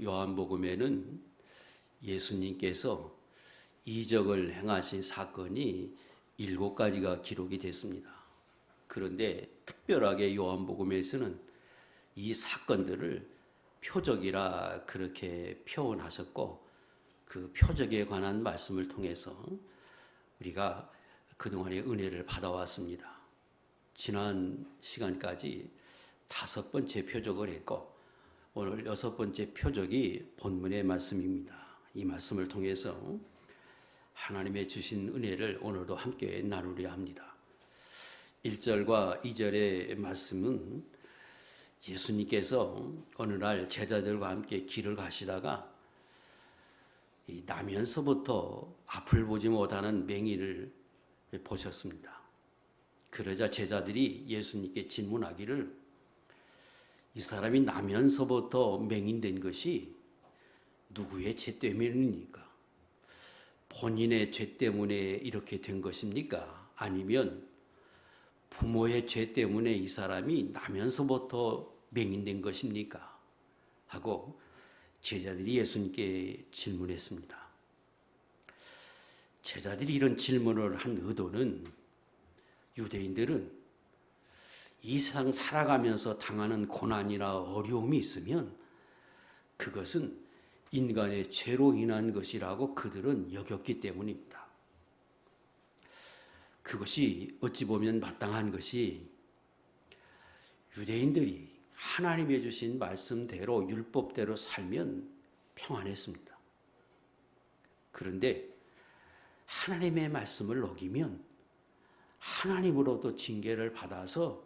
요한복음에는 예수님께서 이적을 행하신 사건이 7가지가 기록이 됐습니다. 그런데 특별하게 요한복음에서는 이 사건들을 표적이라 그렇게 표현하셨고, 그 표적에 관한 말씀을 통해서 우리가 그동안의 은혜를 받아왔습니다. 지난 시간까지 5번째 표적을 했고, 오늘 6번째 표적이 본문의 말씀입니다. 이 말씀을 통해서 하나님의 주신 은혜를 오늘도 함께 나누려 합니다. 1절과 2절의 말씀은 예수님께서 어느 날 제자들과 함께 길을 가시다가 나면서부터 앞을 보지 못하는 맹인을 보셨습니다. 그러자 제자들이 예수님께 질문하기를, 이 사람이 나면서부터 맹인된 것이 누구의 죄 때문입니까? 본인의 죄 때문에 이렇게 된 것입니까? 아니면 부모의 죄 때문에 이 사람이 나면서부터 맹인된 것입니까? 하고 제자들이 예수님께 질문했습니다. 제자들이 이런 질문을 한 의도는, 유대인들은 이 세상 살아가면서 당하는 고난이나 어려움이 있으면 그것은 인간의 죄로 인한 것이라고 그들은 여겼기 때문입니다. 그것이 어찌 보면 마땅한 것이, 유대인들이 하나님이 주신 말씀대로 율법대로 살면 평안했습니다. 그런데 하나님의 말씀을 어기면 하나님으로부터 징계를 받아서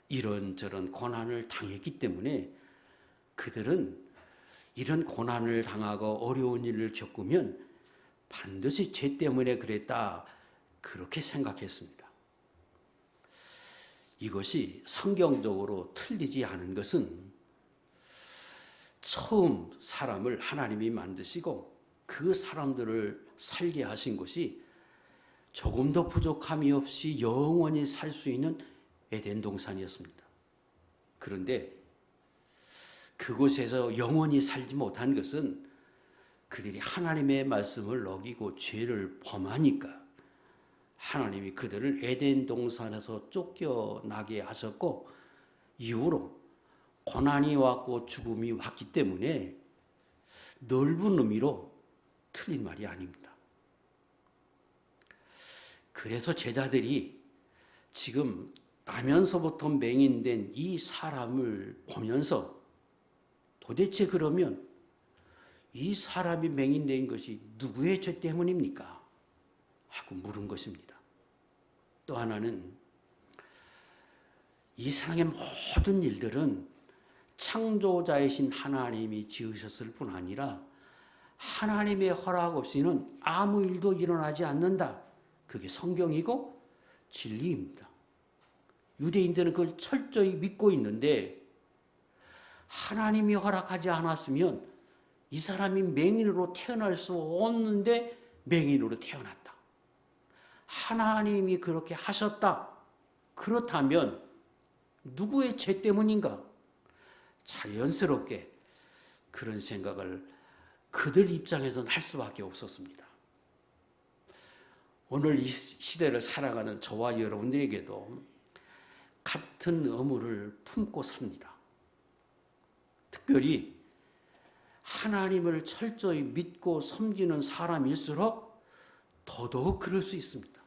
이런저런 고난을 당했기 때문에 그들은 이런 고난을 당하고 어려운 일을 겪으면 반드시 죄 때문에 그랬다, 그렇게 생각했습니다. 이것이 성경적으로 틀리지 않은 것은, 처음 사람을 하나님이 만드시고 그 사람들을 살게 하신 것이 조금 더 부족함이 없이 영원히 살 수 있는 에덴 동산이었습니다. 그런데 그곳에서 영원히 살지 못한 것은 그들이 하나님의 말씀을 어기고 죄를 범하니까 하나님이 그들을 에덴 동산에서 쫓겨나게 하셨고, 이후로 고난이 왔고 죽음이 왔기 때문에 넓은 의미로 틀린 말이 아닙니다. 그래서 제자들이 지금 나면서부터 맹인된 이 사람을 보면서, 도대체 그러면 이 사람이 맹인된 것이 누구의 죄 때문입니까? 하고 물은 것입니다. 또 하나는, 이 세상의 모든 일들은 창조자이신 하나님이 지으셨을 뿐 아니라 하나님의 허락 없이는 아무 일도 일어나지 않는다. 그게 성경이고 진리입니다. 유대인들은 그걸 철저히 믿고 있는데, 하나님이 허락하지 않았으면 이 사람이 맹인으로 태어날 수 없는데 맹인으로 태어났다. 하나님이 그렇게 하셨다. 그렇다면 누구의 죄 때문인가? 자연스럽게 그런 생각을 그들 입장에서는 할 수밖에 없었습니다. 오늘 이 시대를 살아가는 저와 여러분들에게도 같은 의무를 품고 삽니다. 특별히 하나님을 철저히 믿고 섬기는 사람일수록 더더욱 그럴 수 있습니다.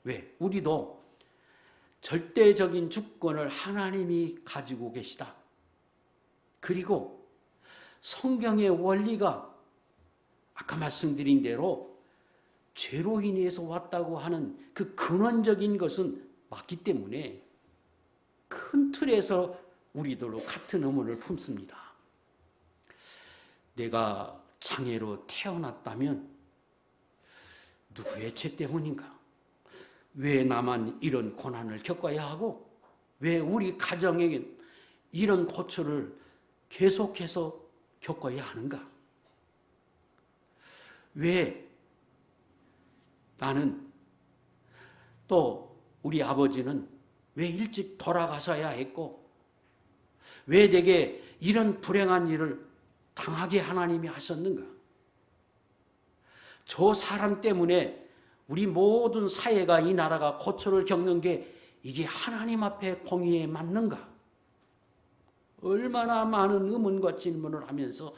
왜? 우리도 절대적인 주권을 하나님이 가지고 계시다. 그리고 성경의 원리가 아까 말씀드린 대로 죄로 인해서 왔다고 하는 그 근원적인 것은 맞기 때문에 큰 틀에서 우리들도 같은 의문을 품습니다. 내가 장애로 태어났다면 누구의 죄 때문인가? 왜 나만 이런 고난을 겪어야 하고, 왜 우리 가정에게 이런 고초를 계속해서 겪어야 하는가? 왜 나는, 또 우리 아버지는 왜 일찍 돌아가셔야 했고, 왜 내게 이런 불행한 일을 당하게 하나님이 하셨는가? 저 사람 때문에 우리 모든 사회가, 이 나라가 고초를 겪는 게 이게 하나님 앞에 공의에 맞는가? 얼마나 많은 의문과 질문을 하면서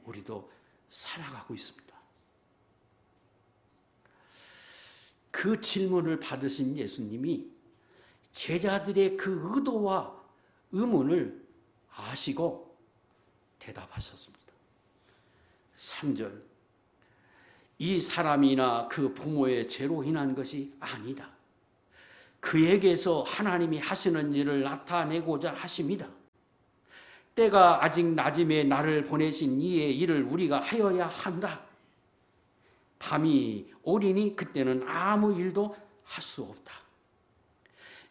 우리도 살아가고 있습니다. 그 질문을 받으신 예수님이 제자들의 그 의도와 의문을 아시고 대답하셨습니다. 3절, 이 사람이나 그 부모의 죄로 인한 것이 아니다. 그에게서 하나님이 하시는 일을 나타내고자 하심이다. 때가 아직 낮음에 나를 보내신 이의 일을 우리가 하여야 한다. 밤이 오리니 그때는 아무 일도 할 수 없다.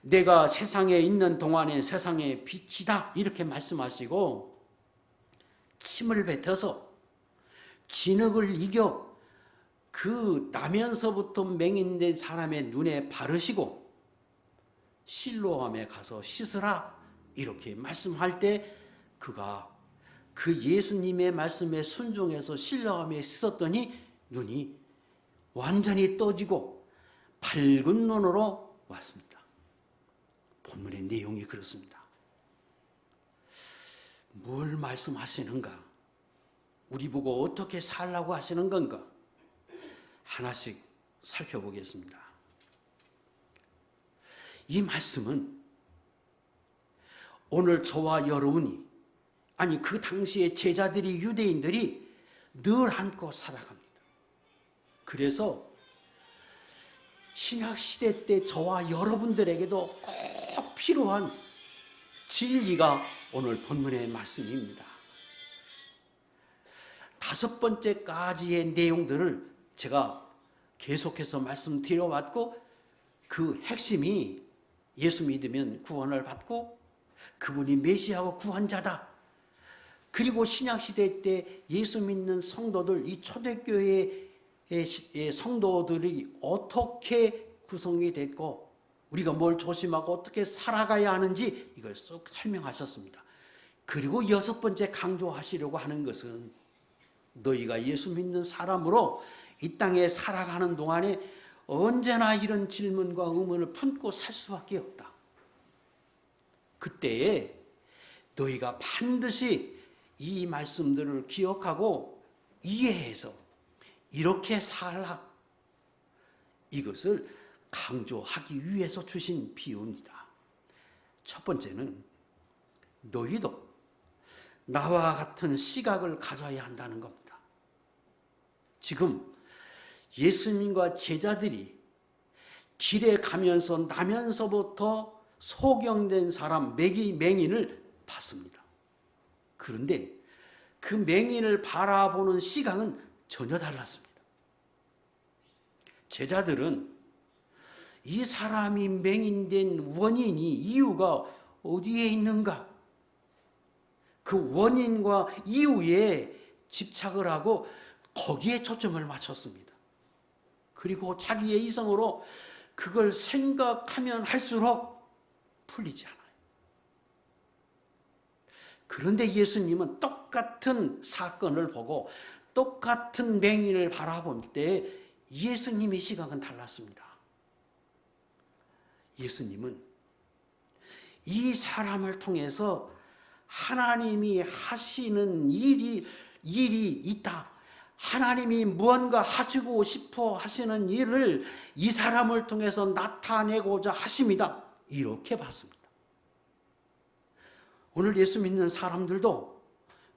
내가 세상에 있는 동안에 세상의 빛이다. 이렇게 말씀하시고 침을 뱉어서 진흙을 이겨 그 나면서부터 맹인된 사람의 눈에 바르시고 실로암에 가서 씻으라. 이렇게 말씀할 때 그가 그 예수님의 말씀에 순종해서 실로암에 씻었더니 눈이 완전히 떠지고 밝은 눈으로 왔습니다. 본문의 내용이 그렇습니다. 뭘 말씀하시는가? 우리 보고 어떻게 살라고 하시는 건가? 하나씩 살펴보겠습니다. 이 말씀은 오늘 저와 여러분이, 아니 그 당시에 제자들이, 유대인들이 늘 안고 살아갑니다. 그래서 신약시대 때 저와 여러분들에게도 꼭 필요한 진리가 오늘 본문의 말씀입니다. 5번째까지의 내용들을 제가 계속해서 말씀드려왔고, 그 핵심이 예수 믿으면 구원을 받고 그분이 메시아고 구원자다. 그리고 신약시대 때 예수 믿는 성도들, 이 초대교회의 성도들이 어떻게 구성이 됐고 우리가 뭘 조심하고 어떻게 살아가야 하는지 이걸 쏙 설명하셨습니다. 그리고 6번째 강조하시려고 하는 것은 너희가 예수 믿는 사람으로 이 땅에 살아가는 동안에 언제나 이런 질문과 의문을 품고 살 수밖에 없다. 그때에 너희가 반드시 이 말씀들을 기억하고 이해해서 이렇게 살라. 이것을 강조하기 위해서 주신 비유입니다. 첫 번째는 너희도 나와 같은 시각을 가져야 한다는 겁니다. 지금 예수님과 제자들이 길에 가면서 나면서부터 소경된 사람, 맹인을 봤습니다. 그런데 그 맹인을 바라보는 시각은 전혀 달랐습니다. 제자들은 이 사람이 맹인된 원인이, 이유가 어디에 있는가? 그 원인과 이유에 집착을 하고 거기에 초점을 맞췄습니다. 그리고 자기의 이성으로 그걸 생각하면 할수록 풀리지 않아요. 그런데 예수님은 똑같은 사건을 보고 똑같은 맹인을 바라볼 때 예수님의 시각은 달랐습니다. 예수님은 이 사람을 통해서 하나님이 하시는 일이 있다. 하나님이 무언가 하시고 싶어 하시는 일을 이 사람을 통해서 나타내고자 하십니다. 이렇게 봤습니다. 오늘 예수 믿는 사람들도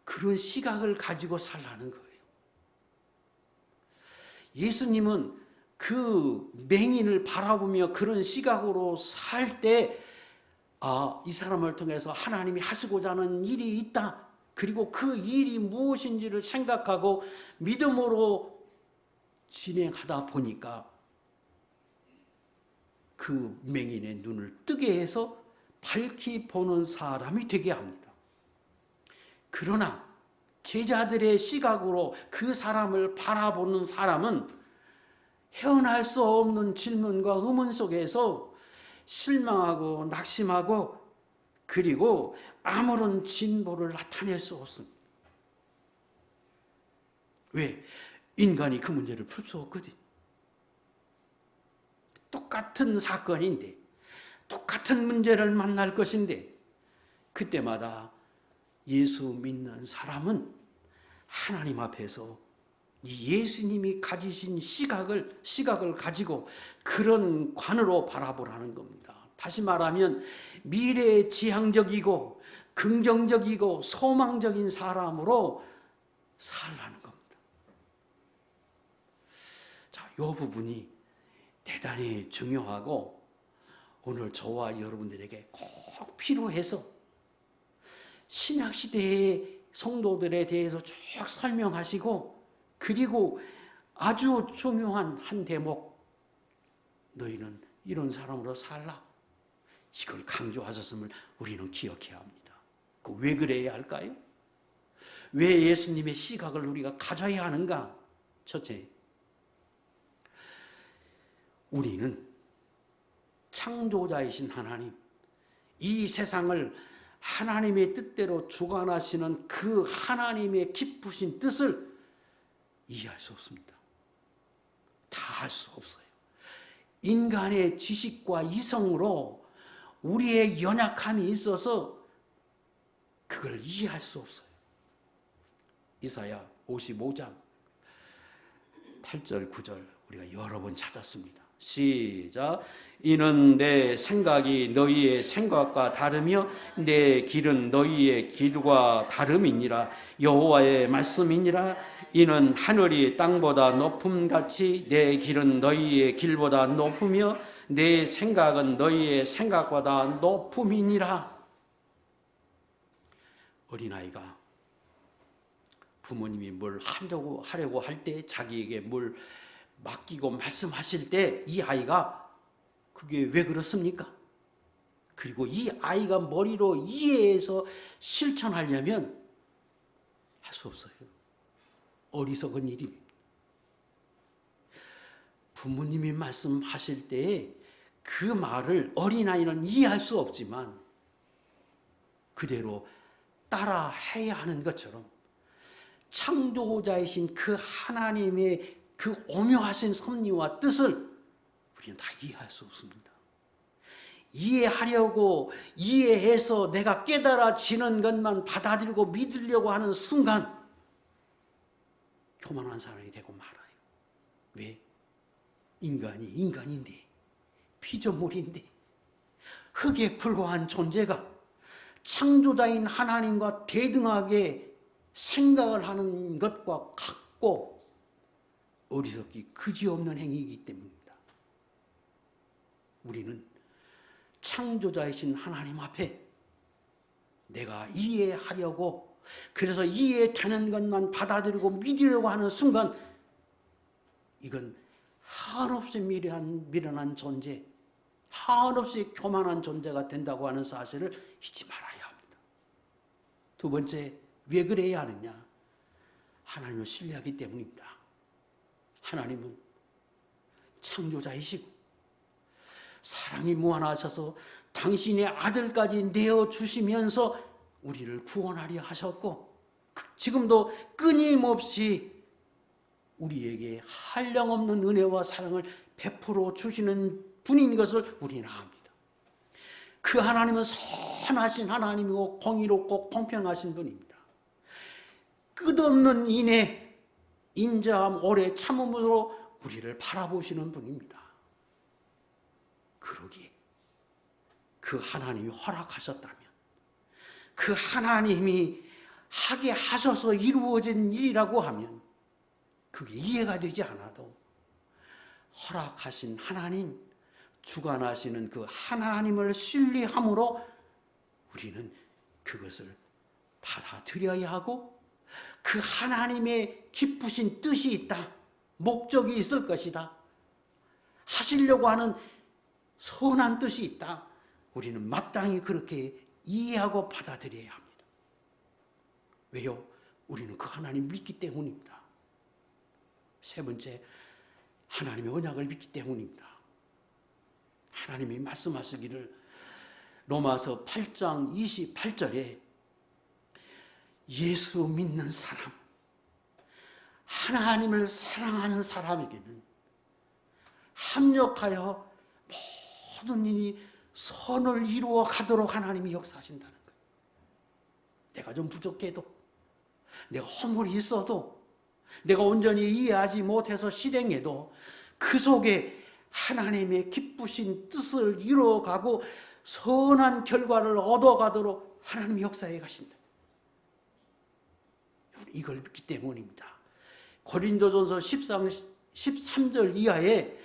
그런 시각을 가지고 살라는 거예요. 예수님은 그 맹인을 바라보며 그런 시각으로 살 때, 이 사람을 통해서 하나님이 하시고자 하는 일이 있다. 그리고 그 일이 무엇인지를 생각하고 믿음으로 진행하다 보니까 그 맹인의 눈을 뜨게 해서 밝히 보는 사람이 되게 합니다. 그러나 제자들의 시각으로 그 사람을 바라보는 사람은 헤어날 수 없는 질문과 의문 속에서 실망하고 낙심하고 그리고 아무런 진보를 나타낼 수 없습니다. 왜? 인간이 그 문제를 풀 수 없거든. 똑같은 사건인데, 똑같은 문제를 만날 것인데, 그때마다 예수 믿는 사람은 하나님 앞에서 이 예수님이 가지신 시각을 가지고 그런 관으로 바라보라는 겁니다. 다시 말하면 미래지향적이고 긍정적이고 소망적인 사람으로 살라는 겁니다. 자, 이 부분이 대단히 중요하고 오늘 저와 여러분들에게 꼭 필요해서 신약시대의 성도들에 대해서 쭉 설명하시고, 그리고 아주 중요한 한 대목, 너희는 이런 사람으로 살라, 이걸 강조하셨음을 우리는 기억해야 합니다. 왜 그래야 할까요? 왜 예수님의 시각을 우리가 가져야 하는가? 첫째, 우리는 창조자이신 하나님, 이 세상을 하나님의 뜻대로 주관하시는 그 하나님의 기쁘신 뜻을 이해할 수 없습니다. 다 할 수 없어요. 인간의 지식과 이성으로 우리의 연약함이 있어서 그걸 이해할 수 없어요. 이사야 55장 8절 9절 우리가 여러 번 찾았습니다. 시작. 이는 내 생각이 너희의 생각과 다르며 내 길은 너희의 길과 다름이니라. 여호와의 말씀이니라. 이는 하늘이 땅보다 높음같이 내 길은 너희의 길보다 높으며 내 생각은 너희의 생각보다 높음이니라. 어린아이가 부모님이 뭘 하려고 할 때, 자기에게 뭘 맡기고 말씀하실 때 이 아이가 그게 왜 그렇습니까? 그리고 이 아이가 머리로 이해해서 실천하려면 할 수 없어요. 어리석은 일입니다. 부모님이 말씀하실 때 그 말을 어린아이는 이해할 수 없지만 그대로 따라해야 하는 것처럼 창조자이신 그 하나님의 그 오묘하신 섭리와 뜻을 우리는 다 이해할 수 없습니다. 이해하려고, 이해해서 내가 깨달아지는 것만 받아들이고 믿으려고 하는 순간 교만한 사람이 되고 말아요. 왜? 인간이 인간인데, 피조물인데, 흙에 불과한 존재가 창조자인 하나님과 대등하게 생각을 하는 것과 같고 어리석기 그지없는 행위이기 때문입니다. 우리는 창조자이신 하나님 앞에 내가 이해하려고, 그래서 이해되는 것만 받아들이고 믿으려고 하는 순간 이건 한없이 미련한 존재, 한없이 교만한 존재가 된다고 하는 사실을 잊지 말아야 합니다. 두 번째, 왜 그래야 하느냐? 하나님을 신뢰하기 때문입니다. 하나님은 창조자이시고 사랑이 무한하셔서 당신의 아들까지 내어주시면서 우리를 구원하려 하셨고, 지금도 끊임없이 우리에게 한량없는 은혜와 사랑을 베풀어 주시는 분인 것을 우리는 압니다. 그 하나님은 선하신 하나님이고 공의롭고 공평하신 분입니다. 끝없는 인애, 인자함, 오래 참음으로 우리를 바라보시는 분입니다. 그러기에 그 하나님이 허락하셨다면, 그 하나님이 하게 하셔서 이루어진 일이라고 하면 그게 이해가 되지 않아도 허락하신 하나님, 주관하시는 그 하나님을 신뢰함으로 우리는 그것을 받아들여야 하고, 그 하나님의 기쁘신 뜻이 있다, 목적이 있을 것이다, 하시려고 하는 선한 뜻이 있다, 우리는 마땅히 그렇게 이해하고 받아들여야 합니다. 왜요? 우리는 그 하나님 믿기 때문입니다. 세 번째, 하나님의 언약을 믿기 때문입니다. 하나님이 말씀하시기를 로마서 8장 28절에 예수 믿는 사람, 하나님을 사랑하는 사람에게는 합력하여 모든 일이 선을 이루어 가도록 하나님이 역사하신다는 거예요. 내가 좀 부족해도, 내가 허물이 있어도, 내가 온전히 이해하지 못해서 실행해도 그 속에 하나님의 기쁘신 뜻을 이루어가고 선한 결과를 얻어가도록 하나님이 역사해 가신다. 이걸 믿기 때문입니다. 고린도전서 13절 이하에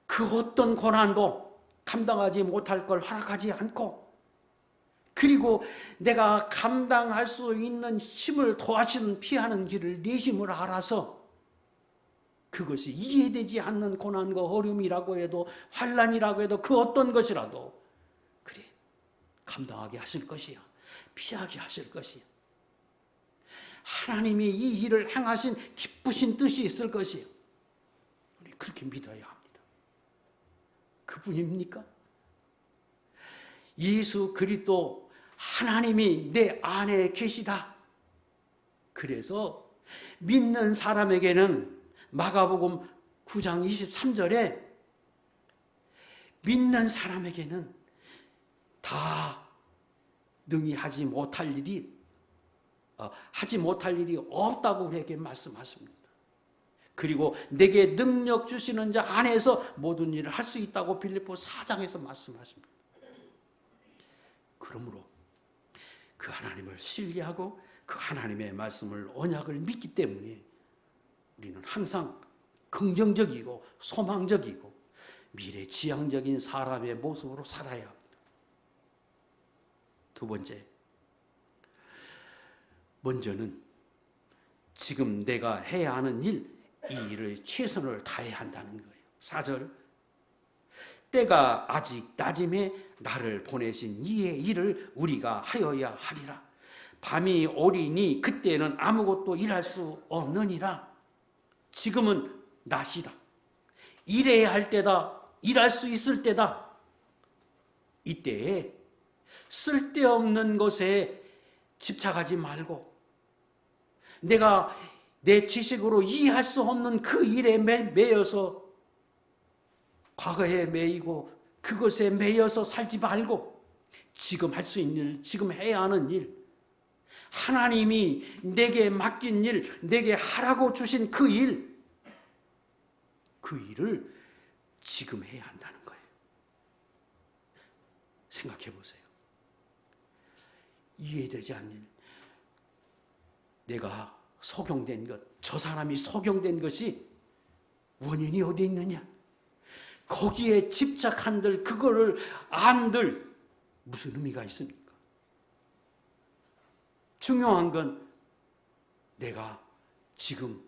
그 어떤 고난도 감당하지 못할 걸 허락하지 않고, 그리고 내가 감당할 수 있는 힘을 더하시는 피하는 길을 내심을 알아서 그것이 이해되지 않는 고난과 어려움이라고 해도, 환난이라고 해도, 그 어떤 것이라도 그래 감당하게 하실 것이야, 피하게 하실 것이야. 하나님이 이 일을 행하신 기쁘신 뜻이 있을 것이에요. 우리 그렇게 믿어야 합니다. 그분입니까? 예수 그리스도 하나님이 내 안에 계시다. 그래서 믿는 사람에게는 마가복음 9장 23절에 믿는 사람에게는 다 능히 하지 못할 일이 없다고 우리에게 말씀하십니다. 그리고 내게 능력 주시는 자 안에서 모든 일을 할 수 있다고 빌립보 4장에서 말씀하십니다. 그러므로 그 하나님을 신뢰하고 그 하나님의 말씀을, 언약을 믿기 때문에 우리는 항상 긍정적이고 소망적이고 미래지향적인 사람의 모습으로 살아야 합니다. 두 번째, 먼저는 지금 내가 해야 하는 일, 이 일을 최선을 다해야 한다는 거예요. 4절, 때가 아직 낮음에 나를 보내신 이의 일을 우리가 하여야 하리라. 밤이 오리니 그때는 아무것도 일할 수 없느니라. 지금은 낮이다. 일해야 할 때다. 일할 수 있을 때다. 이때에 쓸데없는 것에 집착하지 말고, 내가 내 지식으로 이해할 수 없는 그 일에 매여서 과거에 매이고 그것에 매여서 살지 말고, 지금 할 수 있는 일, 지금 해야 하는 일, 하나님이 내게 맡긴 일, 내게 하라고 주신 그 일, 그 일을 지금 해야 한다는 거예요. 생각해 보세요. 이해되지 않는 일, 내가 소경된 것, 저 사람이 소경된 것이 원인이 어디 있느냐? 거기에 집착한들, 그거를 안들 무슨 의미가 있습니까? 중요한 건 내가 지금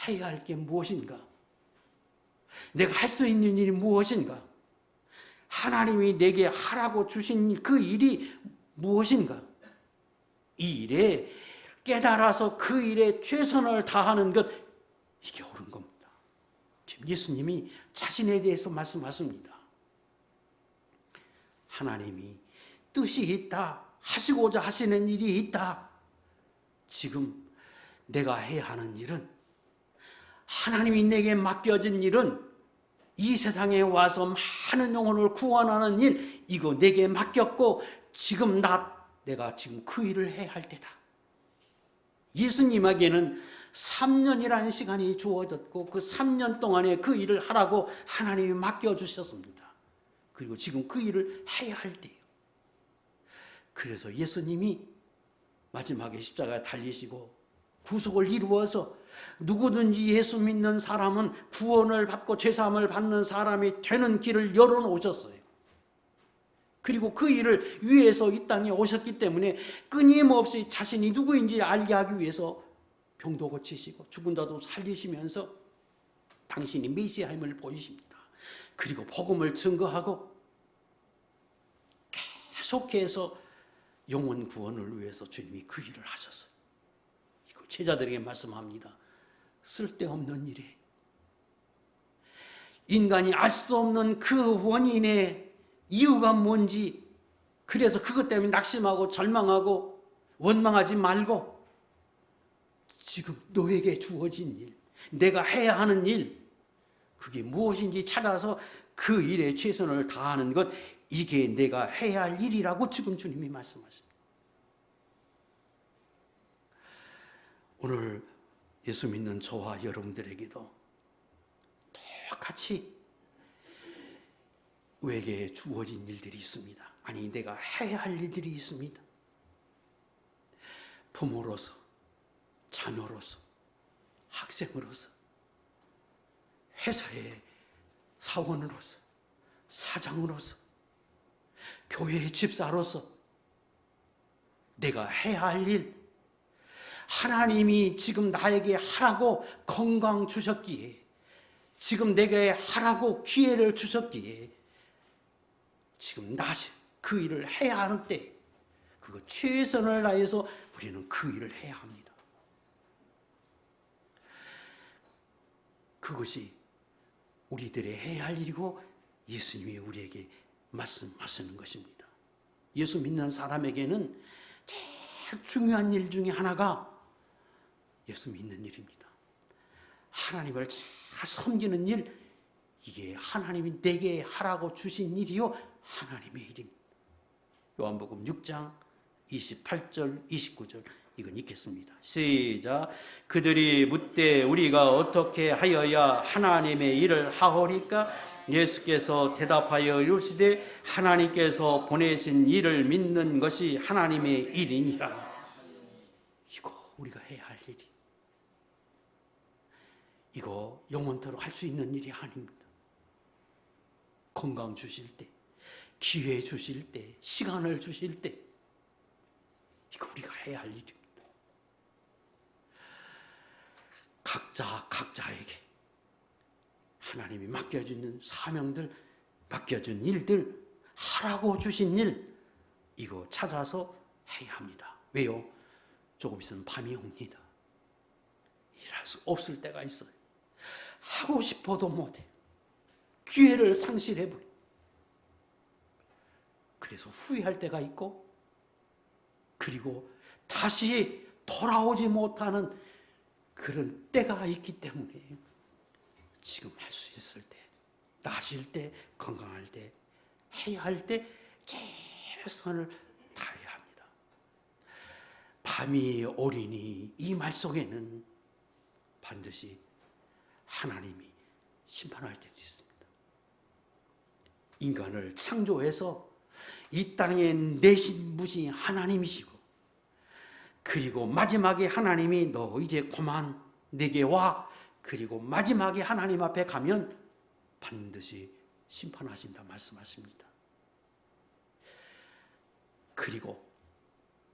해야 할 게 무엇인가? 내가 할 수 있는 일이 무엇인가? 하나님이 내게 하라고 주신 그 일이 무엇인가? 이 일에 깨달아서 그 일에 최선을 다하는 것, 이게 옳은 겁니다. 지금 예수님이 자신에 대해서 말씀하십니다. 하나님이 뜻이 있다, 하시고자 하시는 일이 있다. 지금 내가 해야 하는 일은, 하나님이 내게 맡겨진 일은 이 세상에 와서 많은 영혼을 구원하는 일, 이거 내게 맡겼고 지금 내가 지금 그 일을 해야 할 때다. 예수님에게는 3년이라는 시간이 주어졌고 그 3년 동안에 그 일을 하라고 하나님이 맡겨주셨습니다. 그리고 지금 그 일을 해야 할 때예요. 그래서 예수님이 마지막에 십자가에 달리시고 구속을 이루어서 누구든지 예수 믿는 사람은 구원을 받고 죄사함을 받는 사람이 되는 길을 열어놓으셨어요. 그리고 그 일을 위해서 이 땅에 오셨기 때문에 끊임없이 자신이 누구인지 알게 하기 위해서 병도 고치시고 죽은 자도 살리시면서 당신이 메시아임을 보이십니다. 그리고 복음을 증거하고 계속해서 영혼 구원을 위해서 주님이 그 일을 하셨어요. 이거 제자들에게 말씀합니다. 쓸데없는 일에, 인간이 알 수 없는 그 원인의 이유가 뭔지, 그래서 그것 때문에 낙심하고 절망하고 원망하지 말고 지금 너에게 주어진 일, 내가 해야 하는 일, 그게 무엇인지 찾아서 그 일에 최선을 다하는 것, 이게 내가 해야 할 일이라고 지금 주님이 말씀하십니다. 오늘 예수 믿는 저와 여러분들에게도 똑같이 우리에게 주어진 일들이 있습니다. 아니, 내가 해야 할 일들이 있습니다. 부모로서, 자녀로서, 학생으로서, 회사의 사원으로서, 사장으로서, 교회의 집사로서 내가 해야 할 일, 하나님이 지금 나에게 하라고 건강 주셨기에, 지금 내게 하라고 기회를 주셨기에 지금 그 일을 해야 하는 때, 그거 최선을 다해서 우리는 그 일을 해야 합니다. 그것이 우리들의 해야 할 일이고 예수님이 우리에게 말씀하시는 것입니다. 예수 믿는 사람에게는 제일 중요한 일 중에 하나가 예수 믿는 일입니다. 하나님을 잘 섬기는 일, 이게 하나님이 내게 하라고 주신 일이요, 하나님의 일입니다. 요한복음 6장 28절 29절 이건 읽겠습니다. 시작. 그들이 묻되 우리가 어떻게 하여야 하나님의 일을 하오리까? 예수께서 대답하여 이르시되 하나님께서 보내신 일을 믿는 것이 하나님의 일이니라. 이거 우리가 해야 할 일이, 이거 영원토록 할 수 있는 일이 아닙니다. 건강 주실 때, 기회 주실 때, 시간을 주실 때, 이거 우리가 해야 할 일입니다. 각자에게 하나님이 맡겨주는 사명들, 맡겨준 일들, 하라고 주신 일, 이거 찾아서 해야 합니다. 왜요? 조금 있으면 밤이 옵니다. 일할 수 없을 때가 있어요. 하고 싶어도 못해. 기회를 상실해버려. 그래서 후회할 때가 있고, 그리고 다시 돌아오지 못하는 그런 때가 있기 때문에 지금 할 수 있을 때, 나실 때, 건강할 때, 해야 할 때 최선을 다해야 합니다. 밤이 오리니 이 말 속에는 반드시 하나님이 심판할 때도 있습니다. 인간을 창조해서 이 땅에 내신 분이 하나님이시고, 그리고 마지막에 하나님이 너 이제 그만 내게 와, 그리고 마지막에 하나님 앞에 가면 반드시 심판하신다 말씀하십니다. 그리고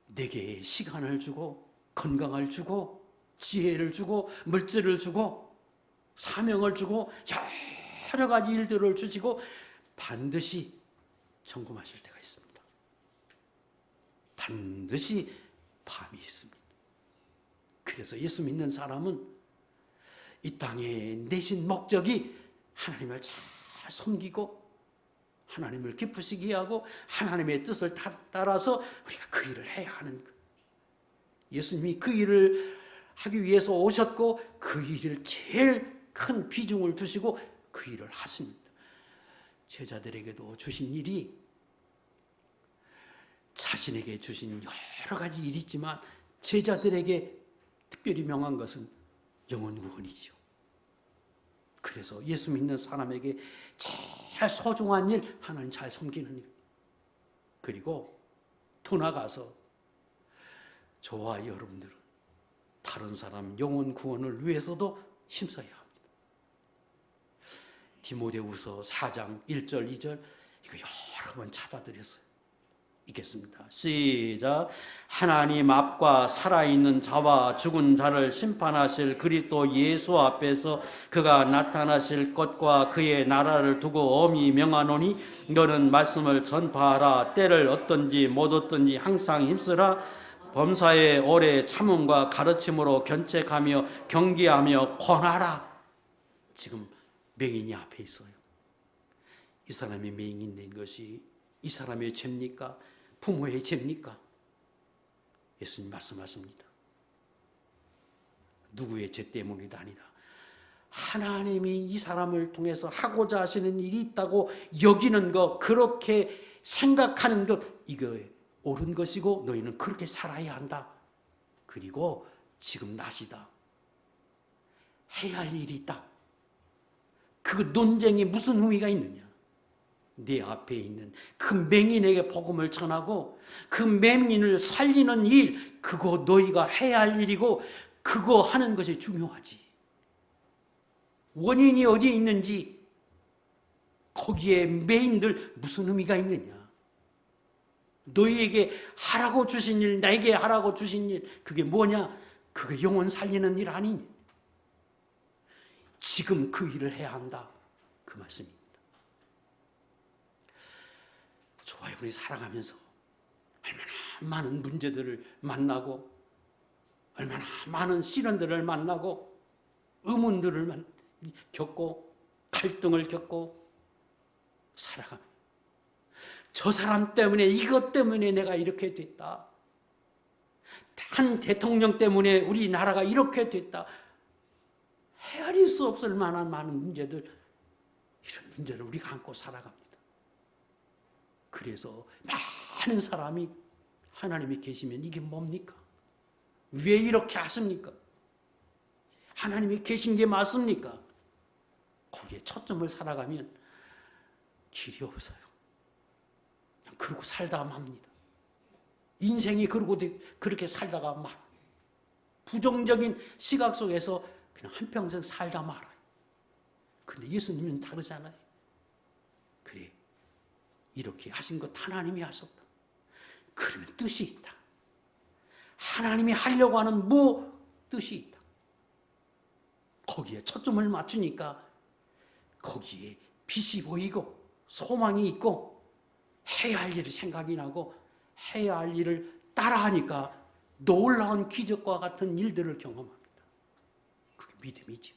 내게 시간을 주고 건강을 주고 지혜를 주고 물질을 주고 사명을 주고 여러 가지 일들을 주시고 반드시 점검하실 때가 있습니다. 반드시 밤이 있습니다. 그래서 예수 믿는 사람은 이 땅에 내신 목적이 하나님을 잘 섬기고 하나님을 기쁘시게 하고 하나님의 뜻을 따라서 우리가 그 일을 해야 하는 것. 예수님이 그 일을 하기 위해서 오셨고 그 일을 제일 큰 비중을 두시고 그 일을 하십니다. 제자들에게도 주신 일이 자신에게 주신 여러 가지 일이 있지만 제자들에게 특별히 명한 것은 영혼 구원이죠. 그래서 예수 믿는 사람에게 제일 소중한 일, 하나님 잘 섬기는 일. 그리고 더 나아가서 저와 여러분들은 다른 사람 영혼 구원을 위해서도 힘써야 합니다. 디모데후서 4장 1절 2절 이거 여러 번 찾아드렸어요. 읽겠습니다. 시작. 하나님 앞과 살아있는 자와 죽은 자를 심판하실 그리스도 예수 앞에서 그가 나타나실 것과 그의 나라를 두고 엄히 명하노니 너는 말씀을 전파하라. 때를 얻든지 못 얻든지 항상 힘쓰라. 범사에 오래 참음과 가르침으로 견책하며 경계하며 권하라. 지금 맹인이 앞에 있어요. 이 사람이 맹인 된 것이 이 사람의 죄입니까? 부모의 죄입니까? 예수님 말씀하십니다. 누구의 죄 때문이 아니다. 하나님이 이 사람을 통해서 하고자 하시는 일이 있다고 여기는 것, 그렇게 생각하는 것, 이거 옳은 것이고 너희는 그렇게 살아야 한다. 그리고 지금 낮이다. 해야 할 일이 있다. 그 논쟁이 무슨 의미가 있느냐? 네 앞에 있는 그 맹인에게 복음을 전하고 그 맹인을 살리는 일, 그거 너희가 해야 할 일이고 그거 하는 것이 중요하지. 원인이 어디에 있는지, 거기에 맹인들 무슨 의미가 있느냐? 너희에게 하라고 주신 일, 나에게 하라고 주신 일, 그게 뭐냐? 그게 영혼 살리는 일 아니냐? 지금 그 일을 해야 한다. 그 말씀입니다. 좋아요. 우리 살아가면서 얼마나 많은 문제들을 만나고 얼마나 많은 시련들을 만나고 의문들을 겪고 갈등을 겪고 살아갑니다. 저 사람 때문에, 이것 때문에 내가 이렇게 됐다. 한 대통령 때문에 우리나라가 이렇게 됐다. 헤아릴 수 없을 만한 많은 문제들, 이런 문제를 우리가 안고 살아갑니다. 그래서 많은 사람이 하나님이 계시면 이게 뭡니까? 왜 이렇게 하십니까? 하나님이 계신 게 맞습니까? 거기에 초점을 살아가면 길이 없어요. 그냥 그러고 살다가 맙니다. 인생이 그렇게 살다가 막 부정적인 시각 속에서 그냥 한평생 살다 말아요. 그런데 예수님은 다르잖아요. 그래, 이렇게 하신 것 하나님이 하셨다. 그러면 뜻이 있다. 하나님이 하려고 하는 뜻이 있다. 거기에 초점을 맞추니까 거기에 빛이 보이고 소망이 있고 해야 할 일이 생각이 나고 해야 할 일을 따라하니까 놀라운 기적과 같은 일들을 경험합니다. 그게 믿음이죠.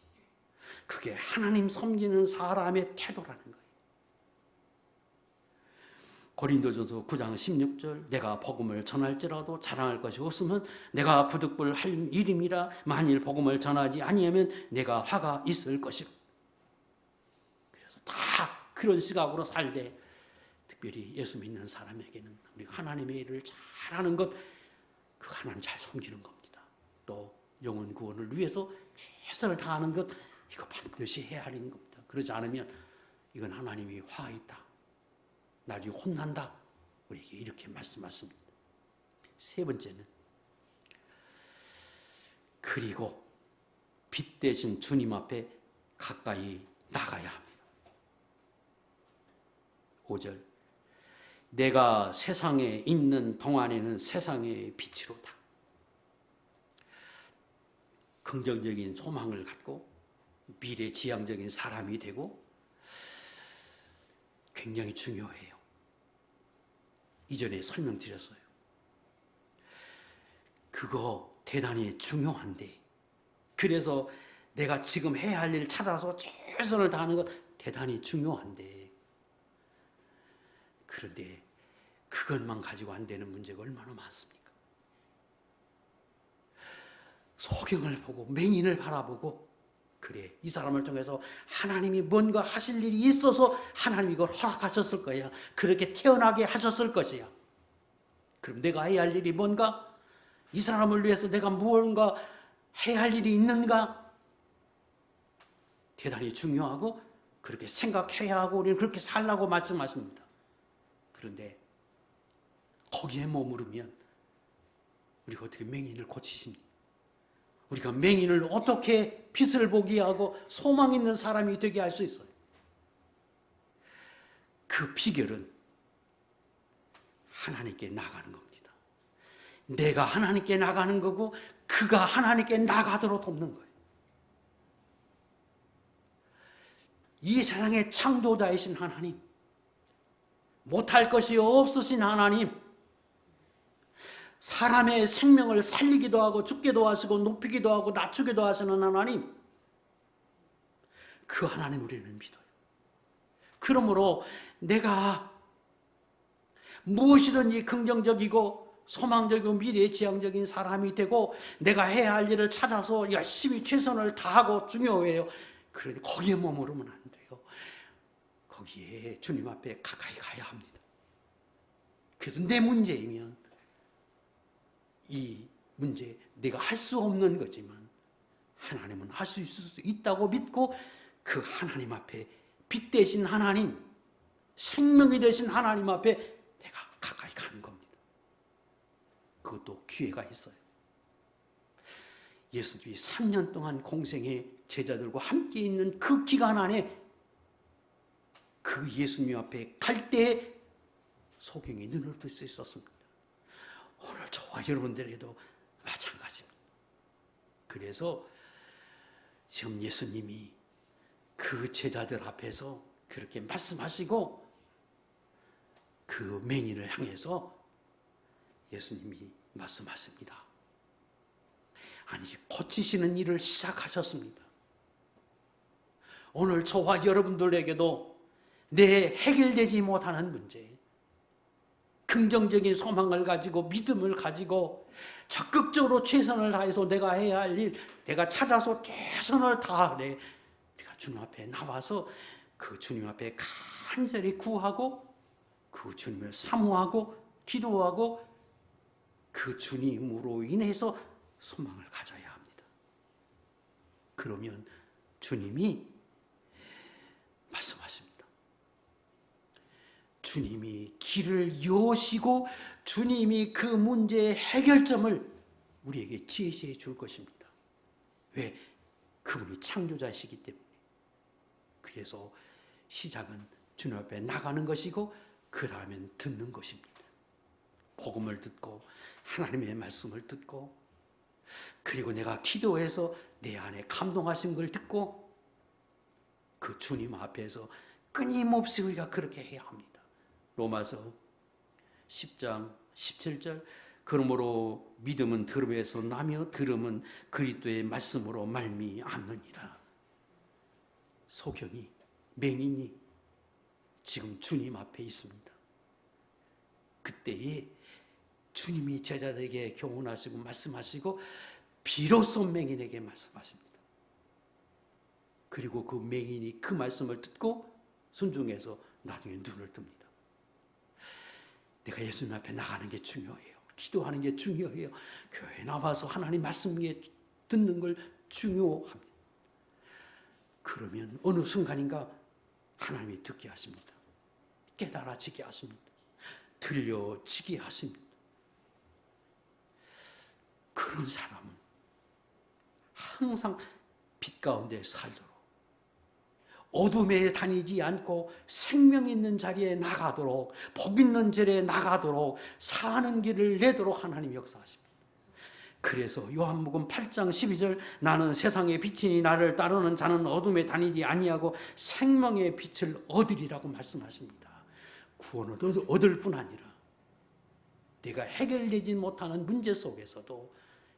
그게 하나님 섬기는 사람의 태도라는 거예요. 고린도전서 9장 16절, 내가 복음을 전할지라도 자랑할 것이 없으면 내가 부득불 할 일임이라. 만일 복음을 전하지 아니하면 내가 화가 있을 것이라. 그래서 다 그런 시각으로 살되, 특별히 예수 믿는 사람에게는 우리가 하나님의 일을 잘하는 것, 그 하나님 잘 섬기는 겁니다. 또 영혼 구원을 위해서 최선을 다하는 것, 이거 반드시 해야 하는 겁니다. 그러지 않으면 이건 하나님이 화 있다, 나중에 혼난다, 우리에게 이렇게 말씀하십니다. 세 번째는, 그리고 빛 대신 주님 앞에 가까이 나가야 합니다. 5절, 내가 세상에 있는 동안에는 세상의 빛이로다. 긍정적인 소망을 갖고 미래지향적인 사람이 되고 굉장히 중요해요. 이전에 설명드렸어요. 그거 대단히 중요한데, 그래서 내가 지금 해야 할 일 찾아서 최선을 다하는 것 대단히 중요한데, 그런데 그것만 가지고 안 되는 문제가 얼마나 많습니까? 소경을 보고 맹인을 바라보고, 그래, 이 사람을 통해서 하나님이 뭔가 하실 일이 있어서 하나님이 이걸 허락하셨을 거야. 그렇게 태어나게 하셨을 것이야. 그럼 내가 해야 할 일이 뭔가? 이 사람을 위해서 내가 무언가 해야 할 일이 있는가? 대단히 중요하고 그렇게 생각해야 하고 우리는 그렇게 살라고 말씀하십니다. 그런데 거기에 머무르면 우리가 어떻게 맹인을 고치십니까? 우리가 맹인을 어떻게 빛을 보게 하고 소망 있는 사람이 되게 할 수 있어요? 그 비결은 하나님께 나가는 겁니다. 내가 하나님께 나가는 거고 그가 하나님께 나가도록 돕는 거예요. 이 세상의 창조자이신 하나님, 못할 것이 없으신 하나님, 사람의 생명을 살리기도 하고 죽기도 하시고 높이기도 하고 낮추기도 하시는 하나님, 그 하나님 우리는 믿어요. 그러므로 내가 무엇이든지 긍정적이고 소망적이고 미래지향적인 사람이 되고 내가 해야 할 일을 찾아서 열심히 최선을 다하고 중요해요. 그런데 거기에 머무르면 안 돼요. 거기에 주님 앞에 가까이 가야 합니다. 그래서 내 문제이면 이 문제 내가 할 수 없는 거지만 하나님은 할 수 있을 수 있다고 믿고 그 하나님 앞에 빛 대신 하나님, 생명이 되신 하나님 앞에 내가 가까이 가는 겁니다. 그것도 기회가 있어요. 예수님이 3년 동안 공생의 제자들과 함께 있는 그 기간 안에 그 예수님 앞에 갈 때에 소경이 눈을 뜰 수 있었습니다. 오늘 저와 여러분들에게도 마찬가지입니다. 그래서 지금 예수님이 그 제자들 앞에서 그렇게 말씀하시고 그 맹인을 향해서 예수님이 말씀하십니다. 아니, 고치시는 일을 시작하셨습니다. 오늘 저와 여러분들에게도 내 해결되지 못하는 문제, 긍정적인 소망을 가지고 믿음을 가지고 적극적으로 최선을 다해서 내가 해야 할 일, 내가 찾아서 최선을 다하되 내가 주님 앞에 나와서 그 주님 앞에 간절히 구하고 그 주님을 사모하고 기도하고 그 주님으로 인해서 소망을 가져야 합니다. 그러면 주님이 말씀하십니다. 주님이 길을 여시고 주님이 그 문제의 해결점을 우리에게 제시해 줄 것입니다. 왜? 그분이 창조자이시기 때문에. 그래서 시작은 주님 앞에 나가는 것이고 그 다음엔 듣는 것입니다. 복음을 듣고 하나님의 말씀을 듣고 그리고 내가 기도해서 내 안에 감동하신 걸 듣고 그 주님 앞에서 끊임없이 우리가 그렇게 해야 합니다. 로마서 10장 17절 그러므로 믿음은 들음에서 나며 들음은 그리스도의 말씀으로 말미암느니라. 소경이 맹인이 지금 주님 앞에 있습니다. 그때에 주님이 제자들에게 교훈하시고 말씀하시고 비로소 맹인에게 말씀하십니다. 그리고 그 맹인이 그 말씀을 듣고 순종해서 나중에 눈을 뜹니다. 내가 예수님 앞에 나가는 게 중요해요. 기도하는 게 중요해요. 교회에 나와서 하나님 말씀 듣는 걸 중요합니다. 그러면 어느 순간인가 하나님이 듣게 하십니다. 깨달아지게 하십니다. 들려지게 하십니다. 그런 사람은 항상 빛 가운데 살도록 어둠에 다니지 않고 생명 있는 자리에 나가도록 복 있는 자리에 나가도록 사는 길을 내도록 하나님이 역사하십니다. 그래서 요한복음 8장 12절 나는 세상의 빛이니 나를 따르는 자는 어둠에 다니지 아니하고 생명의 빛을 얻으리라고 말씀하십니다. 구원을 얻을 뿐 아니라 내가 해결되지 못하는 문제 속에서도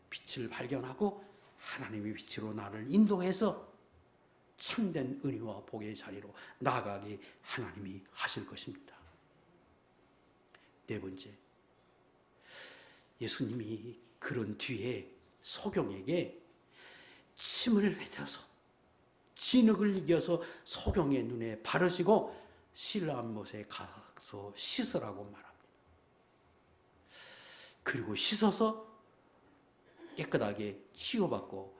빛을 발견하고 하나님의 빛으로 나를 인도해서 참된 은혜와 복의 자리로 나아가게 하나님이 하실 것입니다. 네 번째, 예수님이 그런 뒤에 소경에게 침을 뱉어서 진흙을 이겨서 소경의 눈에 바르시고 실로암 못에 가서 씻으라고 말합니다. 그리고 씻어서 깨끗하게 치유받고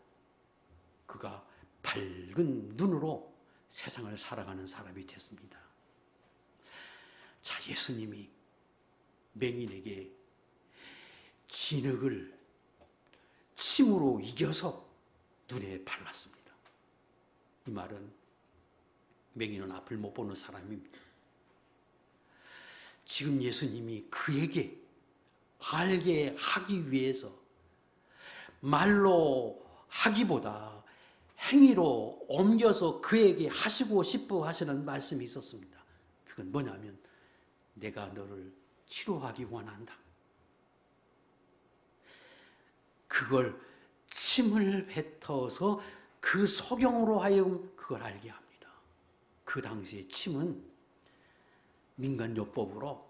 그가 밝은 눈으로 세상을 살아가는 사람이 됐습니다. 자, 예수님이 맹인에게 진흙을 침으로 이겨서 눈에 발랐습니다. 이 말은 맹인은 앞을 못 보는 사람입니다. 지금 예수님이 그에게 알게 하기 위해서 말로 하기보다 행위로 옮겨서 그에게 하시고 싶어 하시는 말씀이 있었습니다. 그건 뭐냐면 내가 너를 치료하기 원한다. 그걸 침을 뱉어서 그 소경으로 하여금 그걸 알게 합니다. 그 당시에 침은 민간요법으로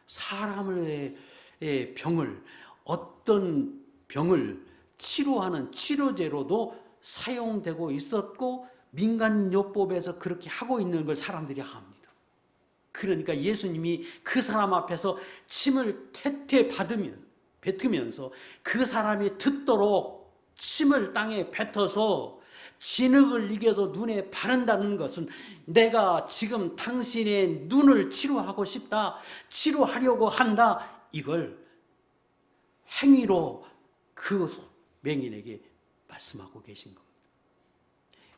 사람의 병을 어떤 병을 치료하는 치료제로도 사용되고 있었고 민간요법에서 그렇게 하고 있는 걸 사람들이 압니다. 그러니까 예수님이 그 사람 앞에서 침을 태태 뱉으면서 그 사람이 듣도록 침을 땅에 뱉어서 진흙을 이겨서 눈에 바른다는 것은 내가 지금 당신의 눈을 치료하고 싶다, 치료하려고 한다, 이걸 행위로 그 맹인에게 말씀하고 계신 겁니다.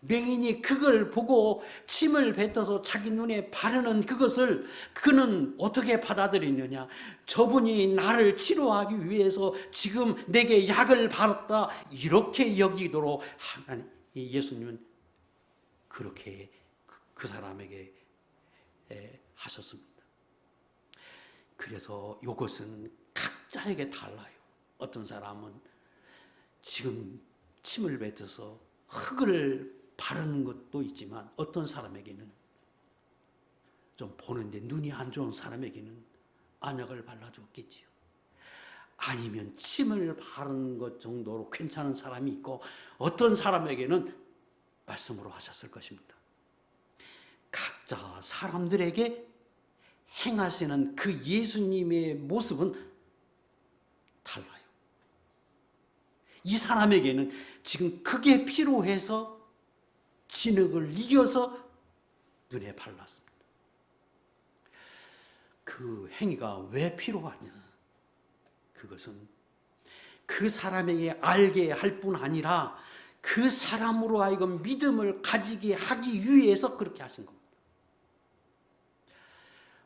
맹인이 그걸 보고 침을 뱉어서 자기 눈에 바르는 그것을 그는 어떻게 받아들이느냐? 저분이 나를 치료하기 위해서 지금 내게 약을 바랐다, 이렇게 여기도록 하나님, 예수님은 그렇게 그 사람에게 하셨습니다. 그래서 이것은 각자에게 달라요. 어떤 사람은 지금 침을 뱉어서 흙을 바르는 것도 있지만, 어떤 사람에게는 좀 보는데 눈이 안 좋은 사람에게는 안약을 발라줬겠지요. 아니면 침을 바르는 것 정도로 괜찮은 사람이 있고, 어떤 사람에게는 말씀으로 하셨을 것입니다. 각자 사람들에게 행하시는 그 예수님의 모습은 달라요. 이 사람에게는 지금 그게 필요해서 진흙을 이겨서 눈에 발랐습니다. 그 행위가 왜 필요하냐? 그것은 그 사람에게 알게 할 뿐 아니라 그 사람으로 하여금 믿음을 가지게 하기 위해서 그렇게 하신 겁니다.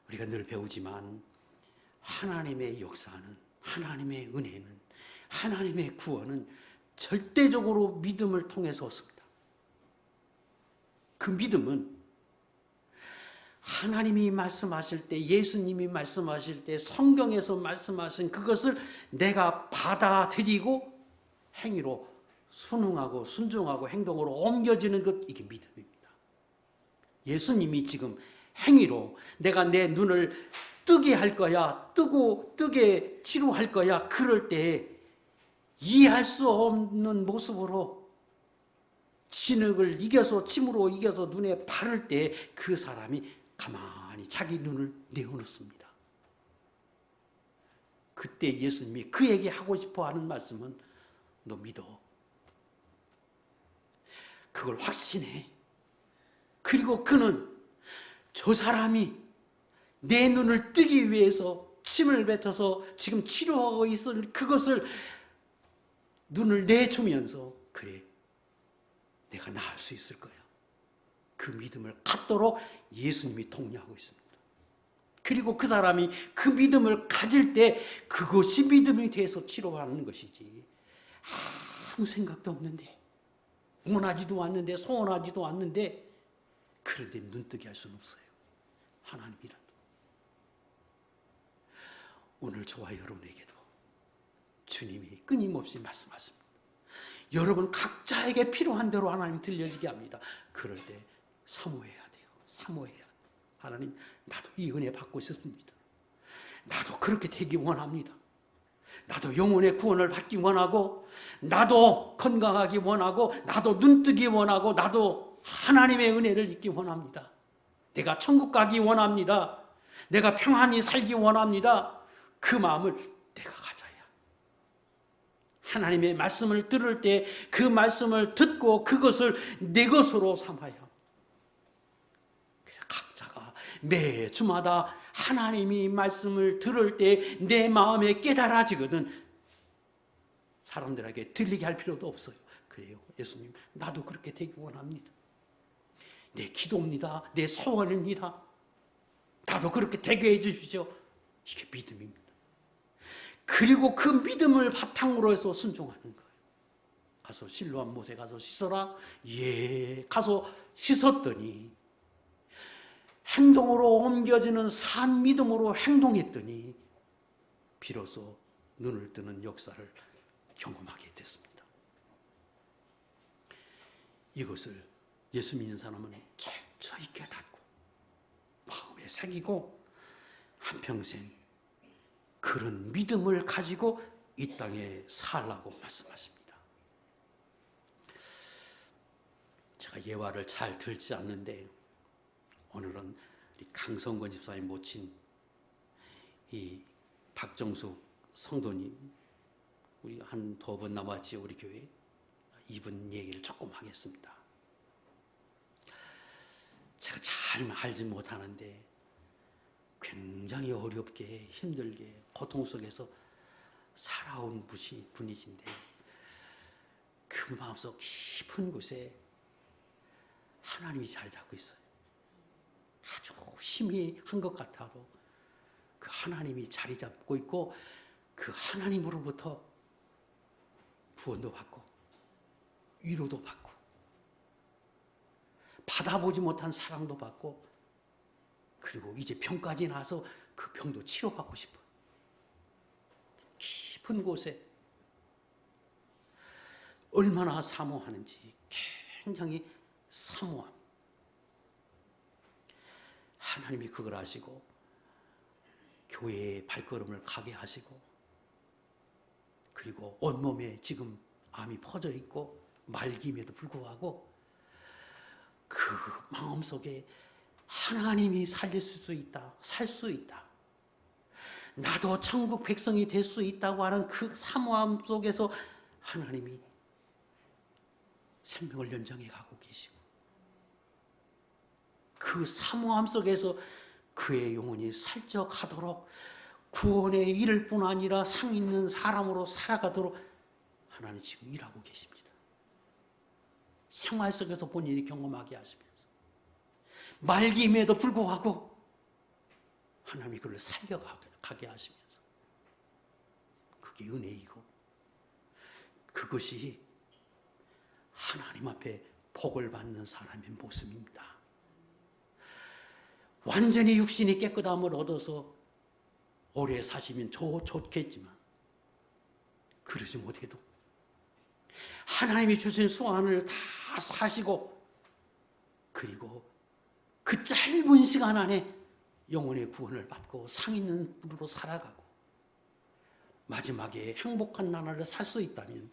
우리가 늘 배우지만 하나님의 역사는, 하나님의 은혜는, 하나님의 구원은 절대적으로 믿음을 통해서 옵니다. 그 믿음은 하나님이 말씀하실 때, 예수님이 말씀하실 때, 성경에서 말씀하신 그것을 내가 받아들이고 행위로 순응하고 순종하고 행동으로 옮겨지는 것, 이게 믿음입니다. 예수님이 지금 행위로 내가 내 눈을 뜨게 할 거야, 뜨게 치료할 거야, 그럴 때 이해할 수 없는 모습으로 진흙을 이겨서, 침으로 이겨서 눈에 바를 때 그 사람이 가만히 자기 눈을 내어놓습니다. 그때 예수님이 그에게 하고 싶어 하는 말씀은, 너 믿어. 그걸 확신해. 그리고 그는 저 사람이 내 눈을 뜨기 위해서 침을 뱉어서 지금 치료하고 있을 그것을 눈을 내주면서, 그래, 내가 나을 수 있을 거야, 그 믿음을 갖도록 예수님이 독려하고 있습니다. 그리고 그 사람이 그 믿음을 가질 때 그것이 믿음이 돼서 치료하는 것이지, 아무 생각도 없는데, 원하지도 않는데, 소원하지도 않는데, 그런데 눈뜨게 할 수는 없어요. 하나님이라도. 오늘 저와 여러분에게도 주님이 끊임없이 말씀하십니다. 여러분 각자에게 필요한 대로 하나님 들려지게 합니다. 그럴 때 사모해야 돼요. 사모해야 돼요. 하나님, 나도 이 은혜 받고 싶습니다. 나도 그렇게 되기 원합니다. 나도 영혼의 구원을 받기 원하고, 나도 건강하기 원하고, 나도 눈뜨기 원하고, 나도 하나님의 은혜를 잊기 원합니다. 내가 천국 가기 원합니다. 내가 평안히 살기 원합니다. 그 마음을 내가 가져야, 하나님의 말씀을 들을 때 그 말씀을 듣고 그것을 내 것으로 삼아야, 각자가 매 주마다 하나님이 말씀을 들을 때 내 마음에 깨달아지거든. 사람들에게 들리게 할 필요도 없어요. 그래요, 예수님, 나도 그렇게 되기 원합니다. 내 기도입니다. 내 소원입니다. 나도 그렇게 되게 해주십시오. 이게 믿음입니다. 그리고 그 믿음을 바탕으로 해서 순종하는 거예요. 가서 실로암 못에 가서 씻어라. 예, 가서 씻었더니 행동으로 옮겨지는 산 믿음으로 행동했더니 비로소 눈을 뜨는 역사를 경험하게 됐습니다. 이것을 예수 믿는 사람은 철저히 깨닫고 마음에 새기고 한평생 그런 믿음을 가지고 이 땅에 살라고 말씀하십니다. 제가 제가 예화를 잘 들지 않는데 오늘은 우리 강성권 집사님 모친 이 박정숙 성도님, 우리 한 2번 남았지 우리 교회, 이분 얘기를 조금 하겠습니다. 제가 잘 알지 못하는데 굉장히 어렵게 힘들게 고통 속에서 살아온 분이신데 그 마음속 깊은 곳에 하나님이 자리 잡고 있어요. 아주 희미한 것 같아도 그 하나님이 자리 잡고 있고 그 하나님으로부터 구원도 받고 위로도 받고 받아보지 못한 사랑도 받고 그리고 이제 병까지 나서 그 병도 치료받고 싶어요. 깊은 곳에 얼마나 사모하는지 굉장히 사모함. 하나님이 그걸 아시고 교회의 발걸음을 가게 하시고 그리고 온몸에 지금 암이 퍼져 있고 말기임에도 불구하고 그 마음속에 하나님이 살릴 수 있다, 살 수 있다, 나도 천국 백성이 될 수 있다고 하는 그 사모함 속에서 하나님이 생명을 연장해 가고 계시고 그 사모함 속에서 그의 영혼이 살쪄가도록 구원에 이를 뿐 아니라 상 있는 사람으로 살아가도록 하나님 지금 일하고 계십니다. 생활 속에서 본인이 경험하게 하시면서 말기임에도 불구하고 하나님이 그를 살려가게 하시면서 그게 은혜이고 그것이 하나님 앞에 복을 받는 사람의 모습입니다. 완전히 육신이 깨끗함을 얻어서 오래 사시면 좋겠지만 그러지 못해도 하나님이 주신 수완을 다 사시고 그리고 그 짧은 시간 안에 영혼의 구원을 받고 상 있는 분으로 살아가고 마지막에 행복한 나날을 살 수 있다면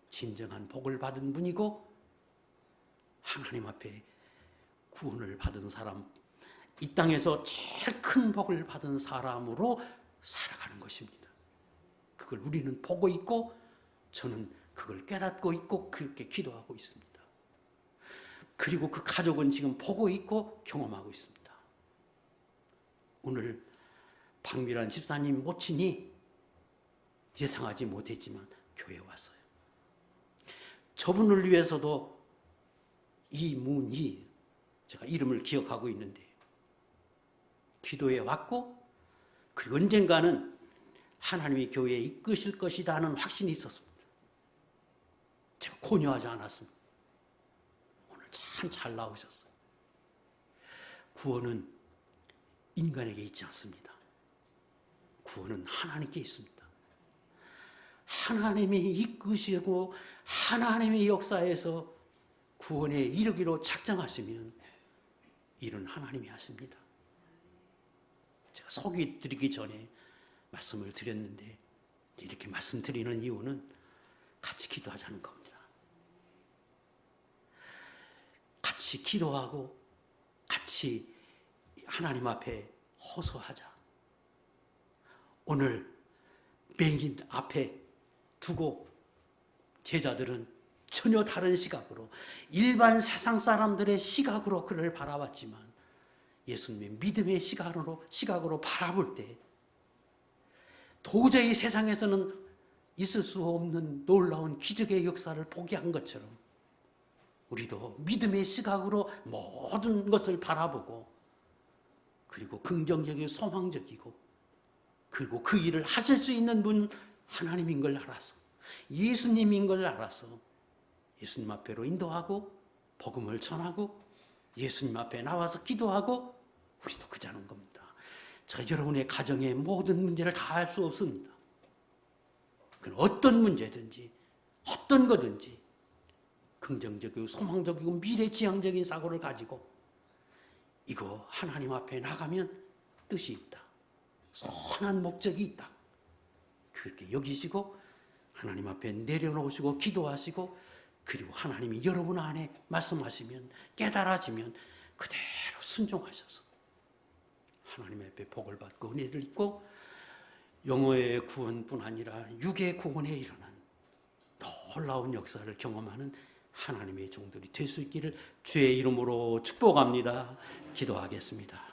진정한 복을 받은 분이고 하나님 앞에 구원을 받은 사람, 이 땅에서 제일 큰 복을 받은 사람으로 살아가는 것입니다. 그걸 우리는 보고 있고 저는 그걸 깨닫고 있고 그렇게 기도하고 있습니다. 그리고 그 가족은 지금 보고 있고 경험하고 있습니다. 오늘 박미란 집사님 모친이 예상하지 못했지만 교회에 왔어요. 저분을 위해서도 이문희, 제가 이름을 기억하고 있는데 기도에 왔고 그리고 언젠가는 하나님이 교회에 이끄실 것이다 하는 확신이 있었습니다. 제가 권유하지 않았습니다. 오늘 참 잘 나오셨어요. 구원은 인간에게 있지 않습니다. 구원은 하나님께 있습니다. 하나님이 이끄시고 하나님의 역사에서 구원에 이르기로 작정하시면 일은 하나님이 하십니다. 제가 소개 드리기 전에 말씀을 드렸는데 이렇게 말씀드리는 이유는 같이 기도하자는 겁니다. 같이 기도하고 같이 하나님 앞에 호소하자. 오늘 메인 앞에 두고 제자들은 전혀 다른 시각으로 일반 세상 사람들의 시각으로 그를 바라봤지만 예수님의 믿음의 시각으로 바라볼 때 도저히 세상에서는 있을 수 없는 놀라운 기적의 역사를 보게 한 것처럼 우리도 믿음의 시각으로 모든 것을 바라보고 그리고 긍정적이고 소망적이고 그리고 그 일을 하실 수 있는 분 하나님인 걸 알아서 예수님인 걸 알아서 예수님 앞에로 인도하고 복음을 전하고 예수님 앞에 나와서 기도하고 우리도 그자는 겁니다. 제가 여러분의 가정의 모든 문제를 다 할 수 없습니다. 그건 어떤 문제든지 어떤 거든지 긍정적이고 소망적이고 미래지향적인 사고를 가지고 이거 하나님 앞에 나가면 뜻이 있다. 선한 목적이 있다. 그렇게 여기시고 하나님 앞에 내려놓으시고 기도하시고 그리고 하나님이 여러분 안에 말씀하시면 깨달아지면 그대로 순종하셔서 하나님의 앞에 복을 받고 은혜를 입고 영혼의 구원뿐 아니라 육의 구원에 이르는 놀라운 역사를 경험하는 하나님의 종들이 될 수 있기를 주의 이름으로 축복합니다. 기도하겠습니다.